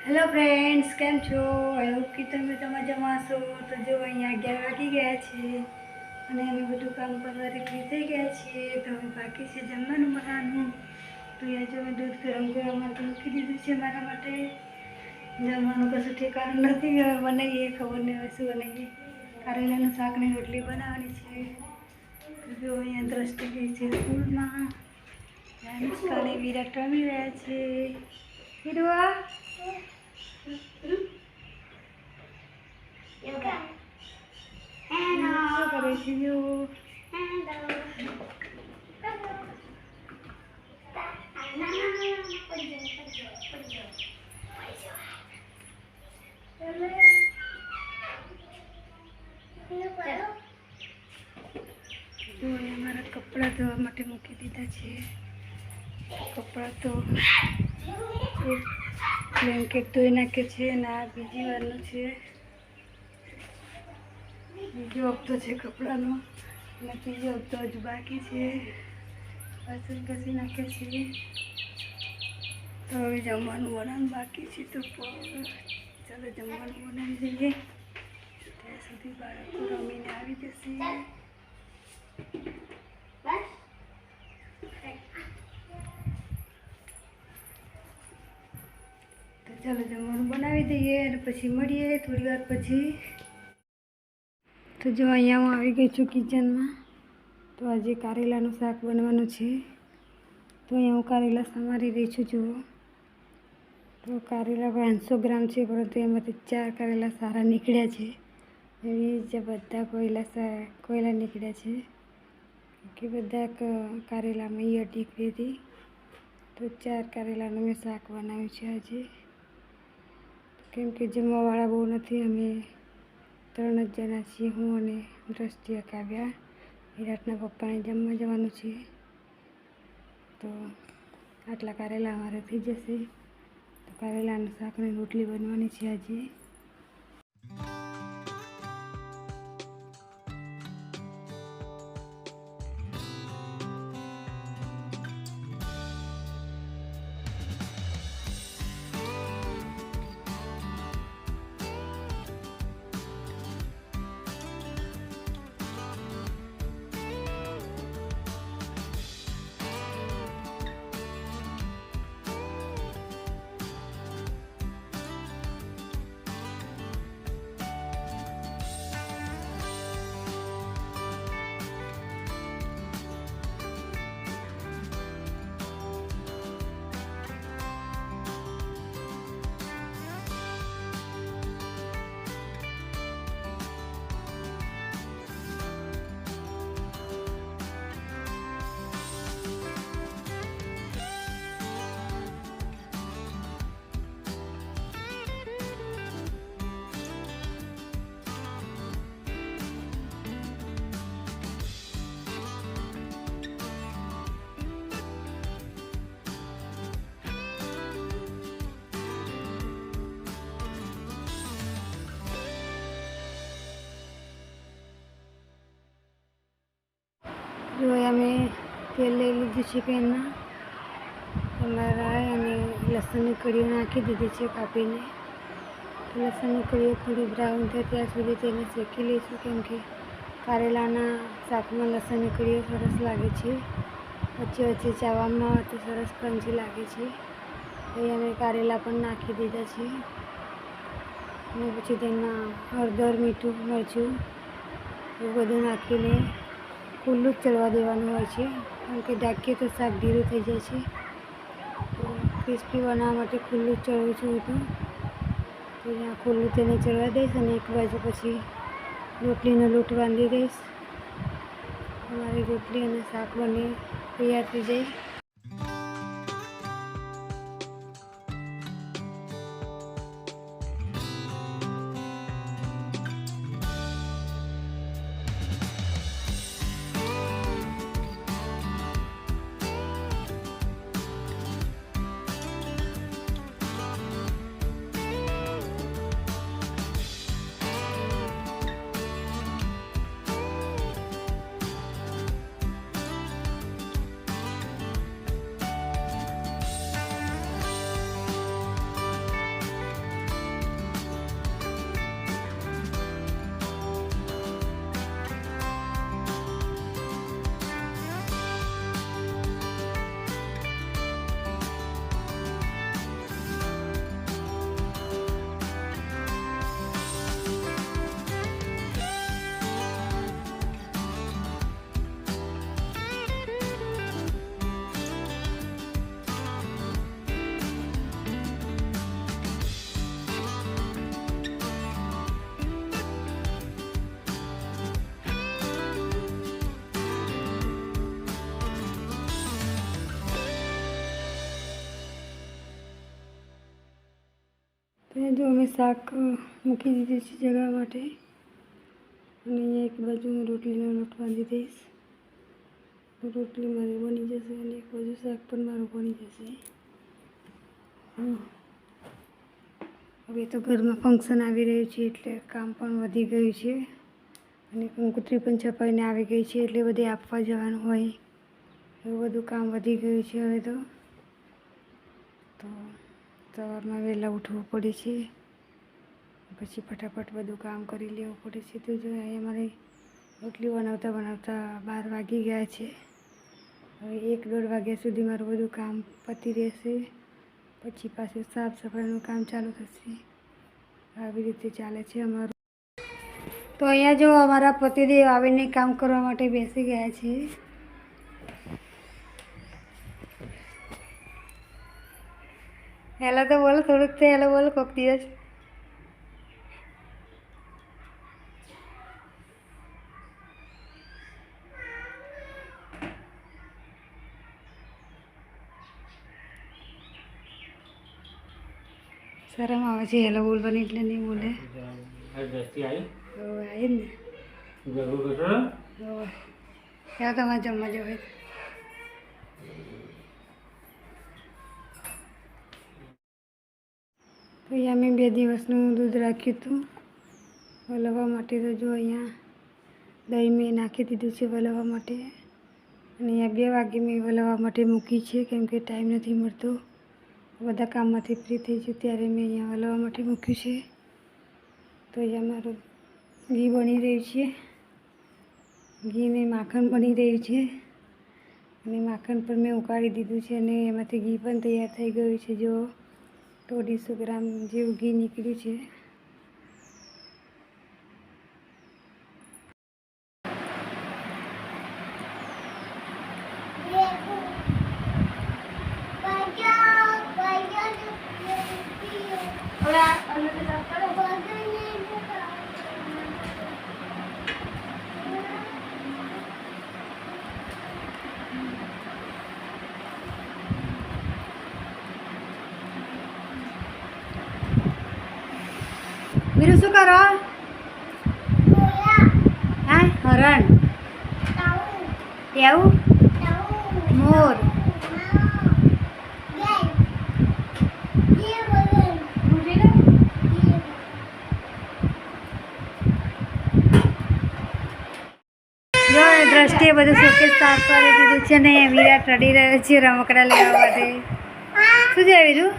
Hello friends, કેમ છો? I hope કે તમે મજામાં હશો. તો જો અહીંયા 11 વાગી ગયા છે અને અમે બધું કામ પરવારી ફ્રી થઈ ગયા છીએ. તો હવે બાકી છે જમવાનું બનાવવાનું. તો અહીંયા જો મેં દૂધ ગરમ કરવા માટે મૂકી દીધું છે મારા માટે. જમવાનું કશું ઠેકાણું નથી, હવે બનાવીએ, ખબર નહીં હવે શું બનાવીએ. કારેલાનું શાક ને રોટલી બનાવવાની છે. તો જો અહીંયા દ્રષ્ટિ ગઈ છે સ્કૂલમાં. અનુષ્કાને વિરાટ રમી રહ્યા છે. હીરવા કરે છે જો. મારા કપડાં ધોવા માટે મૂકી દીધા છે. કપડાં તો બ્લેન્કેટ ધોઈ નાખે છે અને આ બીજી વારનું છે. બીજો હપ્તો છે કપડાનો અને ત્રીજો હપ્તો હજુ બાકી છે. વાસણ ઘસી નાખે છે. તો હવે જમવાનું બનાવવાનું બાકી છે. તો ચાલો જમવાનું બનાવી દઈએ. ત્યાં સુધી બાળકો રમીને આવી જશે. તો ચાલો જમવાનું બનાવી દઈએ અને પછી મળીએ થોડી વાર પછી. તો જો અહીંયા હું આવી ગઈ છું કિચનમાં. તો આજે કારેલાનું શાક બનવાનું છે. તો અહીંયા હું કારેલા સમારી રહી છું. જુઓ, તો કારેલા 500 ગ્રામ છે, પરંતુ એમાંથી 4 કારેલા સારા નીકળ્યા છે. એવી જે બધા કોયલા નીકળ્યા છે કે બધા કારેલામાં ઈયળ નીકળી હતી. તો 4 કારેલાનું મેં શાક બનાવ્યું છે આજે. કેમ કે જમવાવાળા બહુ નથી, અમે 3 જ જણા છીએ, હું અને દ્રષ્ટિ કાવ્યા. વિરાટના પપ્પાને જમવા જવાનું છે. તો આટલા કારેલા અમારે થઈ જશે. તો કારેલાનું શાક અને રોટલી બનવાની છે આજે. જો અમે તેલ લઈ લીધું છે પેનમાં. એમાં રાઈ અને લસણની કળીઓ નાખી દીધી છે કાપીને. લસણની કળીઓ થોડી બ્રાઉન થાય ત્યાં સુધી તેને શેકી લઈશું, કેમ કે કારેલાના શાકમાં લસણની કળીઓ સરસ લાગે છે. વચ્ચે વચ્ચે ચાવવામાં તો સરસ ક્રંચી લાગે છે. અહીં અમે કારેલા પણ નાખી દીધા છે અને પછી તેમાં હળદર, મીઠું, મરચું એ બધું નાખીને ખુલ્લું જ ચડવા દેવાનું હોય છે, કારણ કે ઢાંકીએ તો શાક ઢીલું થઈ જાય છે. તો ક્રિસ્પી બનાવવા માટે ખુલ્લું જ ચડવું છું હતું. તો ત્યાં ખુલ્લું તેને ચડવા દઈશ અને એક બાજુ પછી રોટલીનો લોટ બાંધી દઈશ. અમારી રોટલી અને શાક બની તૈયાર થઈ જાય. તો જો અમે શાક મૂકી દીધું છે જગાવવા માટે, અને અહીંયા એક બાજુ હું રોટલીનો લોટ બાંધી દઈશ, તો રોટલી મારી બની જશે અને એક બાજુ શાક પણ મારું બની જશે. હવે તો ઘરમાં ફંક્શન આવી રહ્યું છે એટલે કામ પણ વધી ગયું છે, અને કંકોત્રી પણ છપાઈને આવી ગઈ છે એટલે બધે આપવા જવાનું હોય એવું બધું કામ વધી ગયું છે હવે તો સવારમાં વહેલા ઉઠવું પડે છે, પછી ફટાફટ બધું કામ કરી લેવું પડે છે. તો જો અહીંયા મારે રોટલી બનાવતા 12 વાગી ગયા છે. હવે 1-1.5 વાગ્યા સુધી મારું બધું કામ પતી રહેશે, પછી પાછું સાફ સફાઈનું કામ ચાલુ થશે. આવી રીતે ચાલે છે અમારું. તો અહીંયા જો અમારા પતિદેવ આવીને કામ કરવા માટે બેસી ગયા છે. હેલો તો બોલો, થોડુંક તો હેલો બોલો કોઈક દિવસ. શરમ આવે છે હેલો બોલવાની એટલે નહીં બોલે. આવી ને ક્યાં તમારે જમવા જવાય. તો અહીંયા મેં 2 દિવસનું દૂધ રાખ્યું હતું વલાવવા માટે. તો જો અહીંયા દહીં મેં નાખી દીધું છે વલાવવા માટે, અને અહીંયા 2 વાગે મેં વલાવવા માટે મૂકી છે કેમ કે ટાઈમ નથી મળતો. બધા કામમાંથી ફ્રી થઈ છું ત્યારે મેં અહીંયા વલાવવા માટે મૂક્યું છે. તો અહીંયા મારું ઘી બની રહ્યું છે, ઘી ને માખણ બની રહ્યું છે, અને માખણ પણ મેં ઉકાળી દીધું છે અને એમાંથી ઘી પણ તૈયાર થઈ ગયું છે. જો 150 ગ્રામ જેવું ઘી નીકળ્યું છે. મીરુ શું કરો? હા, હરણ, એવું, મોર, જો દ્રષ્ટિએ બધું શોકેસ સાફ કરી દીધું છે ને વિરાટ રડી રહ્યો છે રમકડા લેવા માટે. શું છે બીજું?